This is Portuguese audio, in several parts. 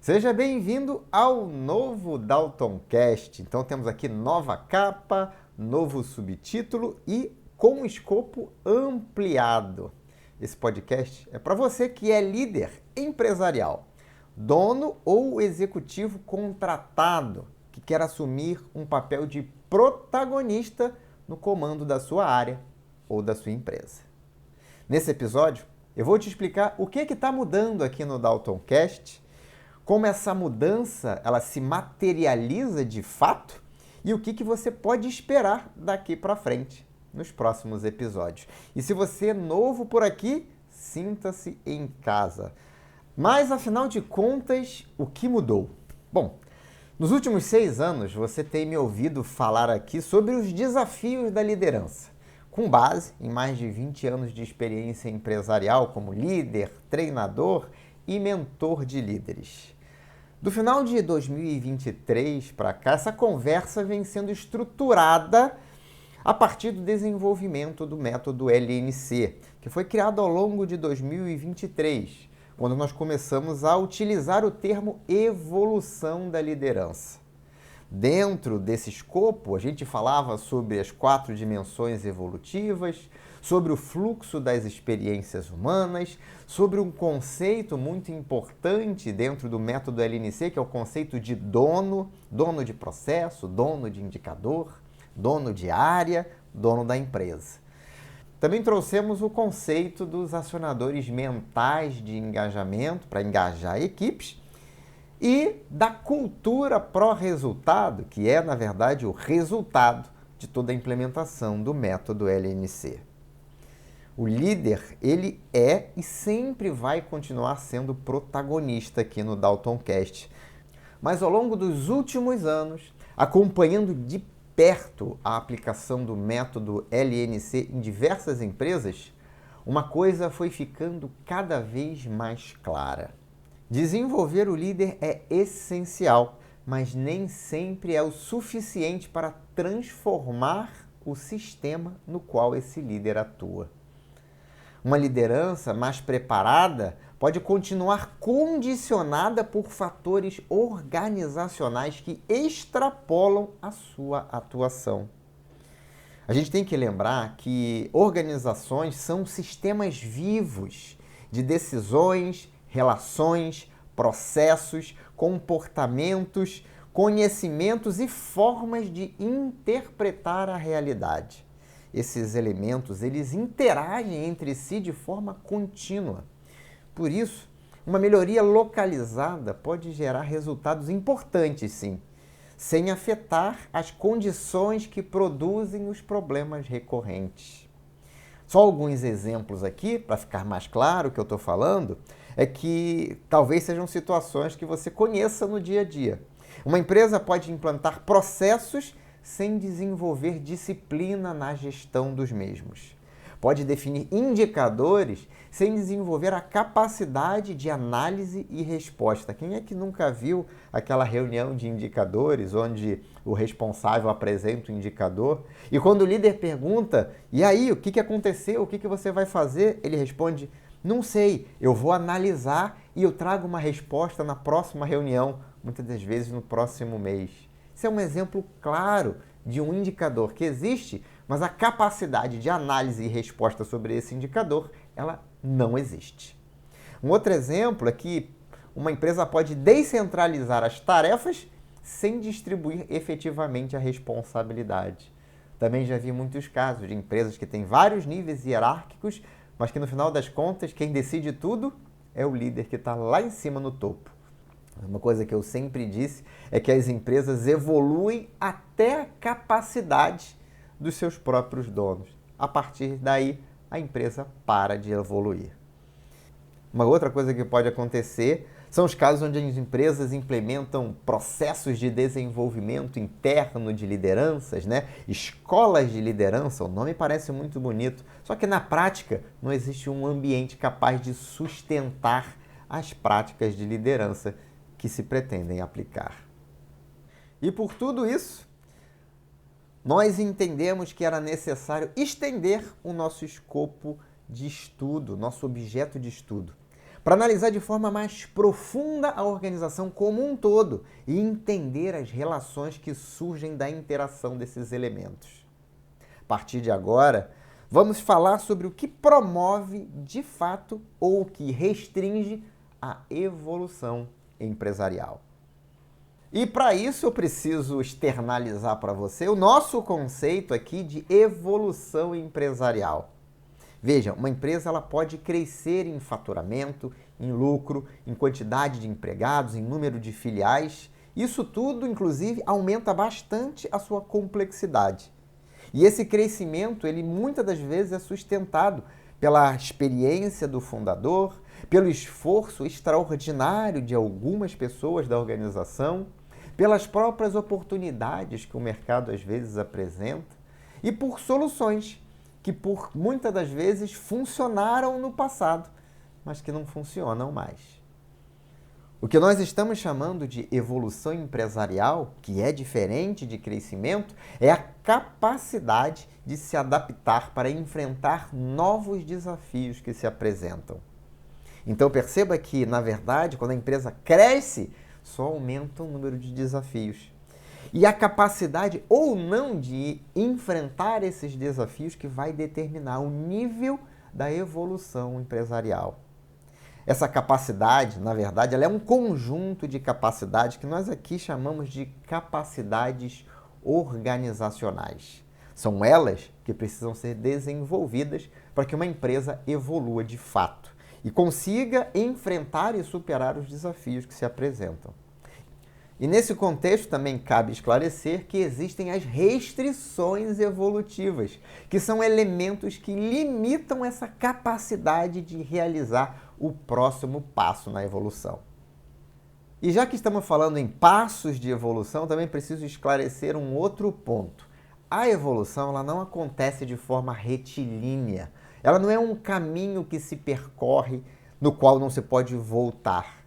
Seja bem-vindo ao novo DaltonCast. Então temos aqui nova capa, novo subtítulo e com um escopo ampliado. Esse podcast é para você que é líder empresarial, dono ou executivo contratado que quer assumir um papel de protagonista no comando da sua área ou da sua empresa. Nesse episódio, eu vou te explicar o que está mudando aqui no DaltonCast, como essa mudança ela se materializa de fato e o que você pode esperar daqui para frente nos próximos episódios. E se você é novo por aqui, sinta-se em casa. Mas, afinal de contas, o que mudou? Bom, nos últimos 6 anos você tem me ouvido falar aqui sobre os desafios da liderança, com base em mais de 20 anos de experiência empresarial como líder, treinador e mentor de líderes. Do final de 2023 para cá, essa conversa vem sendo estruturada a partir do desenvolvimento do método LNC, que foi criado ao longo de 2023, quando nós começamos a utilizar o termo evolução da liderança. Dentro desse escopo, a gente falava sobre as 4 dimensões evolutivas, sobre o fluxo das experiências humanas, sobre um conceito muito importante dentro do método LNC, que é o conceito de dono de processo, dono de indicador, dono de área, dono da empresa. Também trouxemos o conceito dos acionadores mentais de engajamento, para engajar equipes, e da cultura pró-resultado, que é, na verdade, o resultado de toda a implementação do método LNC. O líder, ele é e sempre vai continuar sendo protagonista aqui no DaltonCast. Mas ao longo dos últimos anos, acompanhando de perto a aplicação do método LNC em diversas empresas, uma coisa foi ficando cada vez mais clara. Desenvolver o líder é essencial, mas nem sempre é o suficiente para transformar o sistema no qual esse líder atua. Uma liderança mais preparada pode continuar condicionada por fatores organizacionais que extrapolam a sua atuação. A gente tem que lembrar que organizações são sistemas vivos de decisões, relações, processos, comportamentos, conhecimentos e formas de interpretar a realidade. Esses elementos, eles interagem entre si de forma contínua. Por isso, uma melhoria localizada pode gerar resultados importantes, sim, sem afetar as condições que produzem os problemas recorrentes. Só alguns exemplos aqui, para ficar mais claro o que eu estou falando, é que talvez sejam situações que você conheça no dia a dia. Uma empresa pode implantar processos sem desenvolver disciplina na gestão dos mesmos. Pode definir indicadores sem desenvolver a capacidade de análise e resposta. Quem é que nunca viu aquela reunião de indicadores onde o responsável apresenta o indicador e quando o líder pergunta, e aí, o que aconteceu, o que você vai fazer? Ele responde, não sei, eu vou analisar e eu trago uma resposta na próxima reunião, muitas das vezes no próximo mês. Isso é um exemplo claro de um indicador que existe, mas a capacidade de análise e resposta sobre esse indicador, ela não existe. Um outro exemplo é que uma empresa pode descentralizar as tarefas sem distribuir efetivamente a responsabilidade. Também já vi muitos casos de empresas que têm vários níveis hierárquicos, mas que no final das contas, quem decide tudo é o líder que está lá em cima no topo. Uma coisa que eu sempre disse é que as empresas evoluem até a capacidade dos seus próprios donos. A partir daí, a empresa para de evoluir. Uma outra coisa que pode acontecer são os casos onde as empresas implementam processos de desenvolvimento interno de lideranças, escolas de liderança, o nome parece muito bonito, só que na prática não existe um ambiente capaz de sustentar as práticas de liderança que se pretendem aplicar. E por tudo isso, nós entendemos que era necessário estender o nosso escopo de estudo, nosso objeto de estudo, para analisar de forma mais profunda a organização como um todo e entender as relações que surgem da interação desses elementos. A partir de agora, vamos falar sobre o que promove de fato ou o que restringe a evolução empresarial. E para isso eu preciso externalizar para você o nosso conceito aqui de evolução empresarial. Veja, uma empresa ela pode crescer em faturamento, em lucro, em quantidade de empregados, em número de filiais. Isso tudo, inclusive, aumenta bastante a sua complexidade. E esse crescimento, ele muitas das vezes é sustentado pela experiência do fundador, pelo esforço extraordinário de algumas pessoas da organização, pelas próprias oportunidades que o mercado às vezes apresenta e por soluções que por muitas das vezes funcionaram no passado, mas que não funcionam mais. O que nós estamos chamando de evolução empresarial, que é diferente de crescimento, é a capacidade de se adaptar para enfrentar novos desafios que se apresentam. Então perceba que, na verdade, quando a empresa cresce, só aumenta o número de desafios. E a capacidade ou não de enfrentar esses desafios que vai determinar o nível da evolução empresarial. Essa capacidade, na verdade, ela é um conjunto de capacidades que nós aqui chamamos de capacidades organizacionais. São elas que precisam ser desenvolvidas para que uma empresa evolua de fato e consiga enfrentar e superar os desafios que se apresentam. E nesse contexto também cabe esclarecer que existem as restrições evolutivas, que são elementos que limitam essa capacidade de realizar o próximo passo na evolução. E já que estamos falando em passos de evolução, também preciso esclarecer um outro ponto. A evolução ela não acontece de forma retilínea. Ela não é um caminho que se percorre no qual não se pode voltar.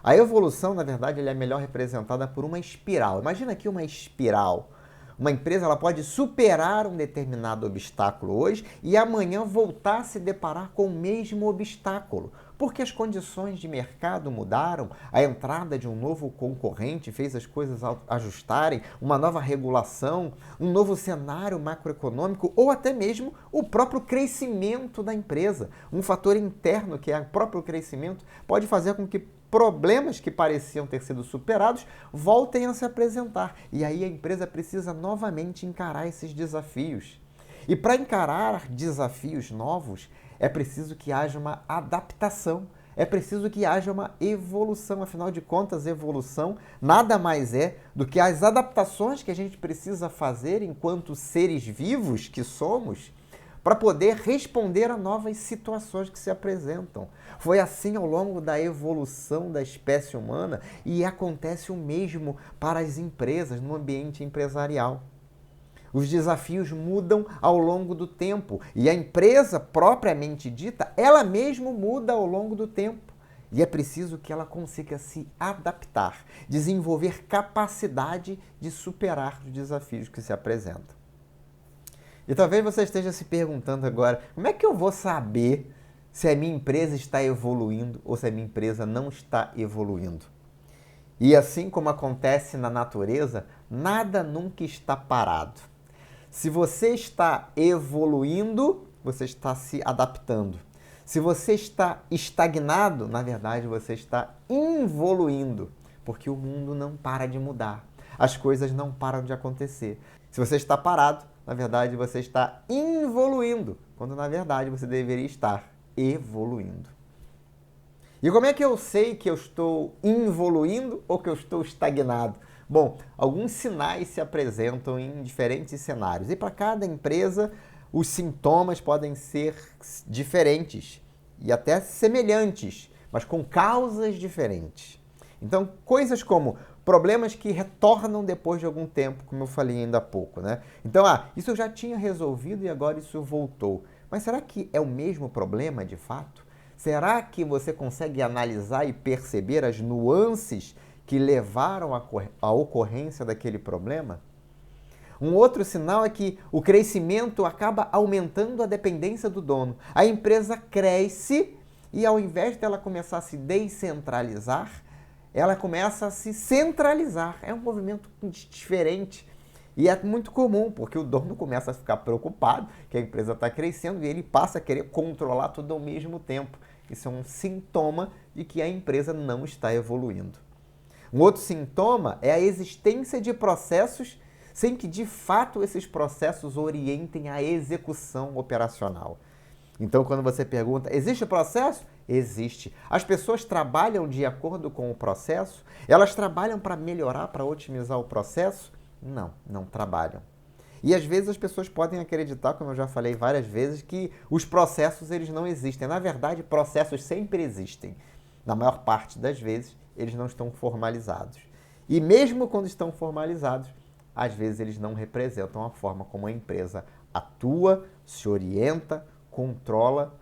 A evolução, na verdade, ela é melhor representada por uma espiral. Imagina aqui uma espiral. Uma empresa ela pode superar um determinado obstáculo hoje e amanhã voltar a se deparar com o mesmo obstáculo, porque as condições de mercado mudaram, a entrada de um novo concorrente fez as coisas ajustarem, uma nova regulação, um novo cenário macroeconômico ou até mesmo o próprio crescimento da empresa. Um fator interno, que é o próprio crescimento, pode fazer com que problemas que pareciam ter sido superados voltem a se apresentar. E aí a empresa precisa novamente encarar esses desafios. E para encarar desafios novos, é preciso que haja uma adaptação, é preciso que haja uma evolução. Afinal de contas, evolução nada mais é do que as adaptações que a gente precisa fazer enquanto seres vivos que somos, para poder responder a novas situações que se apresentam. Foi assim ao longo da evolução da espécie humana e acontece o mesmo para as empresas no ambiente empresarial. Os desafios mudam ao longo do tempo e a empresa propriamente dita, ela mesma muda ao longo do tempo. E é preciso que ela consiga se adaptar, desenvolver capacidade de superar os desafios que se apresentam. E talvez você esteja se perguntando agora, como é que eu vou saber se a minha empresa está evoluindo ou se a minha empresa não está evoluindo? E assim como acontece na natureza, nada nunca está parado. Se você está evoluindo, você está se adaptando. Se você está estagnado, na verdade você está involuindo, porque o mundo não para de mudar. As coisas não param de acontecer. Se você está parado, na verdade você está involuindo, quando na verdade você deveria estar evoluindo. E como é que eu sei que eu estou involuindo ou que eu estou estagnado? Bom, alguns sinais se apresentam em diferentes cenários e para cada empresa os sintomas podem ser diferentes e até semelhantes, mas com causas diferentes. Então, coisas como problemas que retornam depois de algum tempo, como eu falei ainda há pouco, né? Então, isso eu já tinha resolvido e agora isso voltou. Mas será que é o mesmo problema de fato? Será que você consegue analisar e perceber as nuances que levaram à ocorrência daquele problema? Um outro sinal é que o crescimento acaba aumentando a dependência do dono. A empresa cresce E ao invés dela começar a se descentralizar, ela começa a se centralizar. É um movimento diferente. E é muito comum, porque o dono começa a ficar preocupado que a empresa está crescendo e ele passa a querer controlar tudo ao mesmo tempo. Isso é um sintoma de que a empresa não está evoluindo. Um outro sintoma é a existência de processos sem que, de fato, esses processos orientem a execução operacional. Então, quando você pergunta, existe o processo? Existe. As pessoas trabalham de acordo com o processo? Elas trabalham para melhorar, para otimizar o processo? Não, não trabalham. E às vezes as pessoas podem acreditar, como eu já falei várias vezes, que os processos eles não existem. Na verdade, processos sempre existem. Na maior parte das vezes, eles não estão formalizados. E mesmo quando estão formalizados, às vezes eles não representam a forma como a empresa atua, se orienta, controla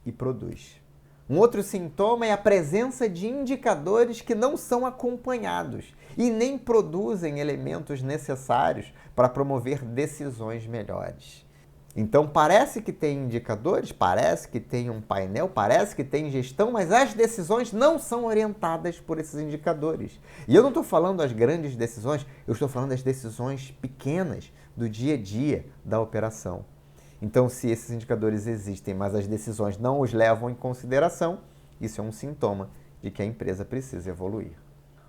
e produz. Um outro sintoma é a presença de indicadores que não são acompanhados e nem produzem elementos necessários para promover decisões melhores. Então parece que tem indicadores, parece que tem um painel, parece que tem gestão, mas as decisões não são orientadas por esses indicadores. E eu não estou falando das grandes decisões, eu estou falando das decisões pequenas do dia a dia da operação. Então, se esses indicadores existem, mas as decisões não os levam em consideração, isso é um sintoma de que a empresa precisa evoluir.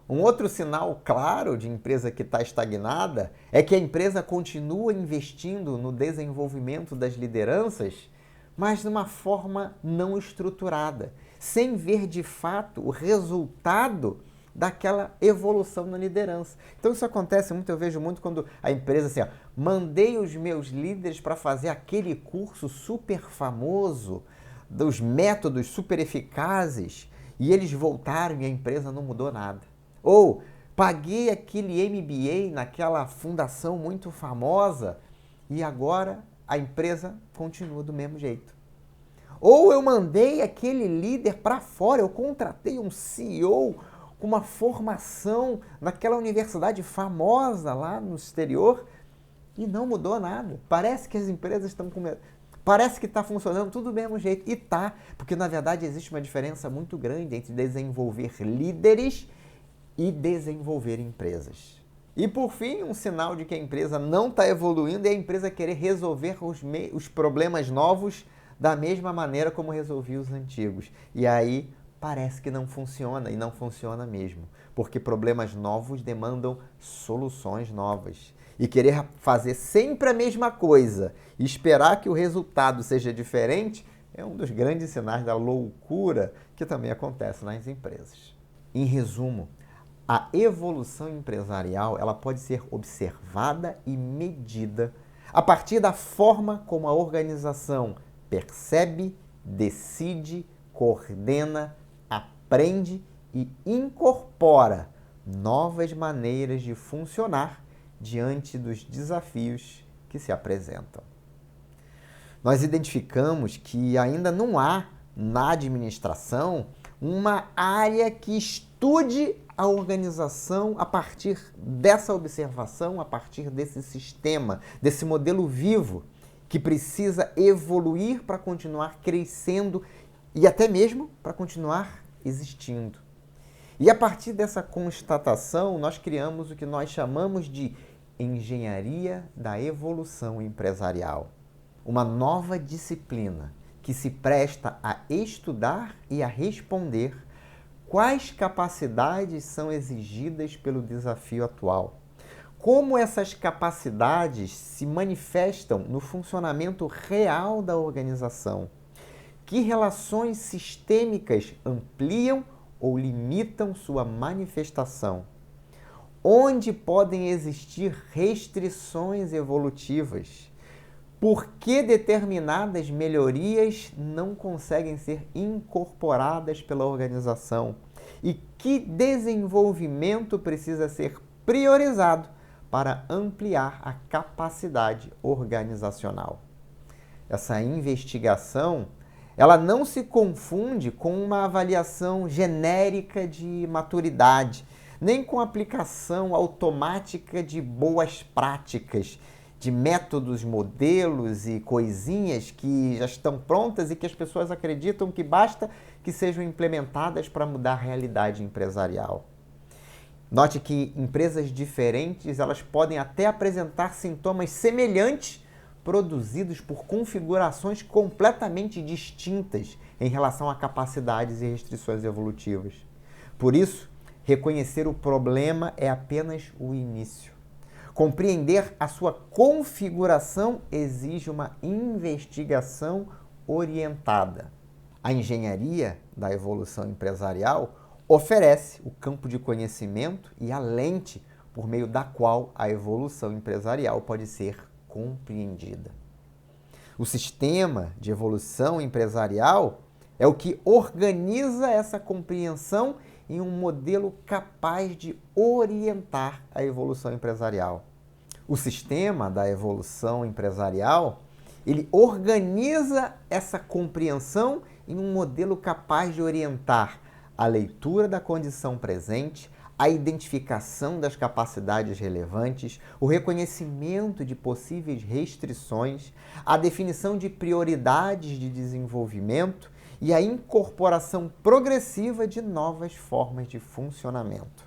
Um outro sinal claro de empresa que está estagnada é que a empresa continua investindo no desenvolvimento das lideranças, mas de uma forma não estruturada, sem ver de fato o resultado daquela evolução na liderança. Então isso acontece muito, eu vejo muito quando a empresa assim, mandei os meus líderes para fazer aquele curso super famoso, dos métodos super eficazes, e eles voltaram e a empresa não mudou nada. Ou paguei aquele MBA naquela fundação muito famosa e agora a empresa continua do mesmo jeito. Ou eu mandei aquele líder para fora, eu contratei um CEO com uma formação naquela universidade famosa lá no exterior e não mudou nada. Parece que as empresas estão parece que está funcionando tudo do mesmo jeito. E está, porque na verdade existe uma diferença muito grande entre desenvolver líderes e desenvolver empresas. E por fim, um sinal de que a empresa não está evoluindo é a empresa querer resolver os problemas novos da mesma maneira como resolvia os antigos. E aí parece que não funciona, e não funciona mesmo, porque problemas novos demandam soluções novas. E querer fazer sempre a mesma coisa e esperar que o resultado seja diferente é um dos grandes sinais da loucura que também acontece nas empresas. Em resumo, a evolução empresarial ela pode ser observada e medida a partir da forma como a organização percebe, decide, coordena, aprende e incorpora novas maneiras de funcionar diante dos desafios que se apresentam. Nós identificamos que ainda não há na administração uma área que estude a organização a partir dessa observação, a partir desse sistema, desse modelo vivo que precisa evoluir para continuar crescendo e até mesmo para continuar existindo. E a partir dessa constatação, nós criamos o que nós chamamos de engenharia da evolução empresarial. Uma nova disciplina que se presta a estudar e a responder quais capacidades são exigidas pelo desafio atual. Como essas capacidades se manifestam no funcionamento real da organização. Que relações sistêmicas ampliam ou limitam sua manifestação? Onde podem existir restrições evolutivas? Por que determinadas melhorias não conseguem ser incorporadas pela organização? E que desenvolvimento precisa ser priorizado para ampliar a capacidade organizacional? Essa investigação ela não se confunde com uma avaliação genérica de maturidade, nem com aplicação automática de boas práticas, de métodos, modelos e coisinhas que já estão prontas e que as pessoas acreditam que basta que sejam implementadas para mudar a realidade empresarial. Note que empresas diferentes, elas podem até apresentar sintomas semelhantes produzidos por configurações completamente distintas em relação a capacidades e restrições evolutivas. Por isso, reconhecer o problema é apenas o início. Compreender a sua configuração exige uma investigação orientada. A engenharia da evolução empresarial oferece o campo de conhecimento e a lente por meio da qual a evolução empresarial pode ser compreendida. O sistema de evolução empresarial é o que organiza essa compreensão em um modelo capaz de orientar a evolução empresarial. O sistema da evolução empresarial, ele organiza essa compreensão em um modelo capaz de orientar a leitura da condição presente, a identificação das capacidades relevantes, o reconhecimento de possíveis restrições, a definição de prioridades de desenvolvimento e a incorporação progressiva de novas formas de funcionamento.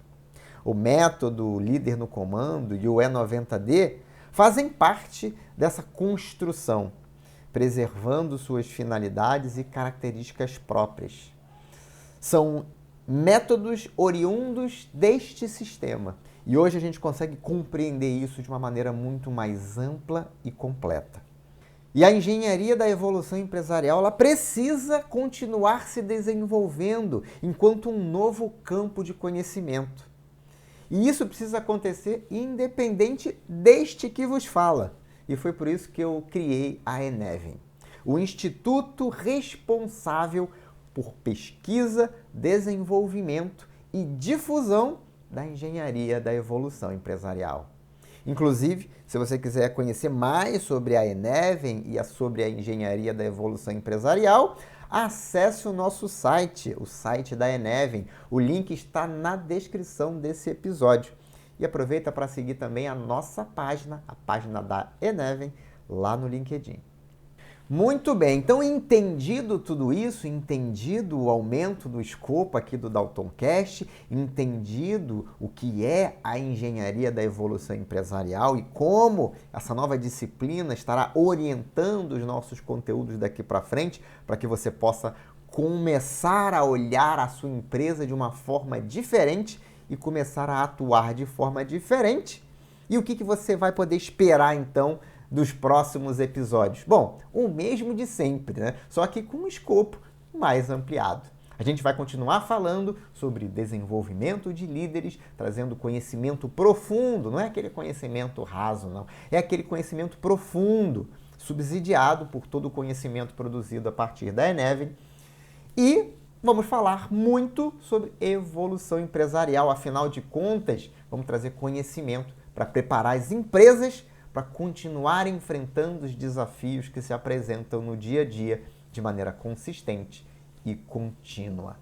O método Líder no Comando e o E90D fazem parte dessa construção, preservando suas finalidades e características próprias. São métodos oriundos deste sistema e hoje a gente consegue compreender isso de uma maneira muito mais ampla e completa. E a engenharia da evolução empresarial, ela precisa continuar se desenvolvendo enquanto um novo campo de conhecimento. E isso precisa acontecer independente deste que vos fala. E foi por isso que eu criei a Enevin, o instituto responsável por pesquisa, desenvolvimento e difusão da engenharia da evolução empresarial. Inclusive, se você quiser conhecer mais sobre a Enevin e sobre a engenharia da evolução empresarial, acesse o nosso site, o site da Enevin. O link está na descrição desse episódio. E aproveita para seguir também a nossa página, a página da Enevin, lá no LinkedIn. Muito bem, então entendido tudo isso, entendido o aumento do escopo aqui do DaltonCast, entendido o que é a engenharia da evolução empresarial e como essa nova disciplina estará orientando os nossos conteúdos daqui para frente, para que você possa começar a olhar a sua empresa de uma forma diferente e começar a atuar de forma diferente. E o que você vai poder esperar então dos próximos episódios? Bom, o mesmo de sempre, né? Só que com um escopo mais ampliado. A gente vai continuar falando sobre desenvolvimento de líderes, trazendo conhecimento profundo, não é aquele conhecimento raso, não. É aquele conhecimento profundo, subsidiado por todo o conhecimento produzido a partir da Enevin. E vamos falar muito sobre evolução empresarial. Afinal de contas, vamos trazer conhecimento para preparar as empresas para continuar enfrentando os desafios que se apresentam no dia a dia de maneira consistente e contínua.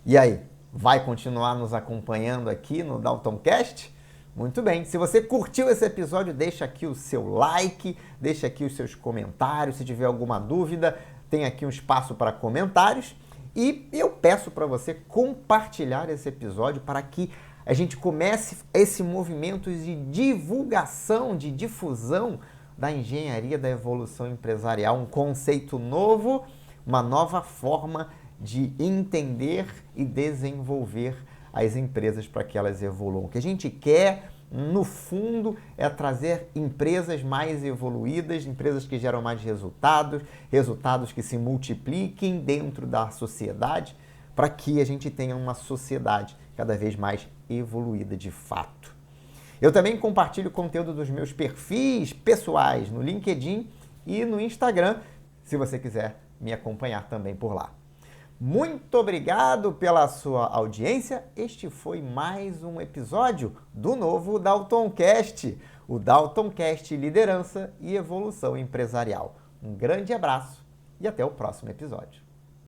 E aí, vai continuar nos acompanhando aqui no DaltonCast? Muito bem, se você curtiu esse episódio, deixa aqui o seu like, deixa aqui os seus comentários, se tiver alguma dúvida, tem aqui um espaço para comentários e eu peço para você compartilhar esse episódio para que a gente comece esse movimento de divulgação, de difusão da engenharia da evolução empresarial, um conceito novo, uma nova forma de entender e desenvolver as empresas para que elas evoluam. O que a gente quer, no fundo, é trazer empresas mais evoluídas, empresas que geram mais resultados, resultados que se multipliquem dentro da sociedade, para que a gente tenha uma sociedade cada vez mais evoluída de fato. Eu também compartilho conteúdo dos meus perfis pessoais no LinkedIn e no Instagram, se você quiser me acompanhar também por lá. Muito obrigado pela sua audiência. Este foi mais um episódio do novo DaltonCast, o DaltonCast Liderança e Evolução Empresarial. Um grande abraço e até o próximo episódio.